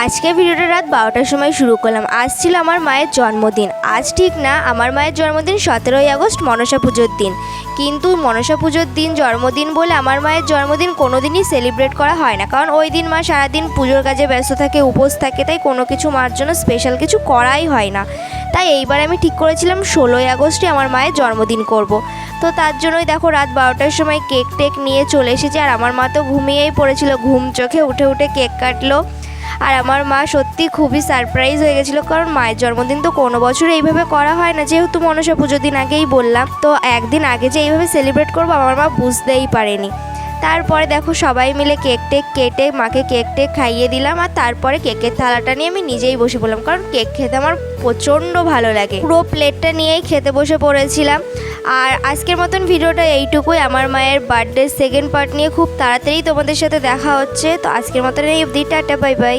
আজকে ভিডিওটা রাত 12টার সময় শুরু করলাম। আজ ছিল আমার মায়ের জন্মদিন। আজ ঠিক না, আমার মায়ের জন্মদিন 17ই আগস্ট মনসা পুজোর দিন। কিন্তু মনসা পুজোর দিন জন্মদিন বলে আমার মায়ের জন্মদিন কোনো দিনই সেলিব্রেট করা হয় না, কারণ ওই দিন মা সারাদিন পুজোর কাজে ব্যস্ত থাকে, উপোস থাকে, তাই কোনো কিছু মার জন্য স্পেশাল কিছু করাই হয় না। তাই এইবার আমি ঠিক করেছিলাম 16ই আগস্টে আমার মায়ের জন্মদিন করব। তো তার জন্যই দেখো রাত 12টার সময় কেক টেক নিয়ে চলে এসেছি। আর আমার মা তো ঘুমিয়েই পড়েছিল, ঘুম চোখে উঠে উঠে কেক কাটলো। আর আমার মা সত্যি খুবই সারপ্রাইজ হয়ে গেছিলো, কারণ মায়ের জন্মদিন তো কোনো বছর এইভাবে করা হয় না, যেহেতু মনসা পুজোর দিন আগেই বললাম। তো একদিন আগে যে এইভাবে সেলিব্রেট করবো আমার মা বুঝতেই পারেনি। তারপরে দেখো সবাই মিলে কেক টেক কেটে মাকে কেক টেক খাইয়ে দিলাম। আর তারপরে কেকের থালাটা নিয়ে আমি নিজেই বসে পড়লাম, কারণ কেক খেতে আমার প্রচণ্ড ভালো লাগে। পুরো প্লেটটা নিয়েই খেতে বসে পড়েছিলাম। আর আজকের মতন ভিডিওটা এইটুকুই। আমার মায়ের বার্থডে সেকেন্ড পার্ট নিয়ে খুব তাড়াতাড়ি তোমাদের সাথে দেখা হচ্ছে। তো আজকের মতন এই অবধি, টাটা, বাই বাই।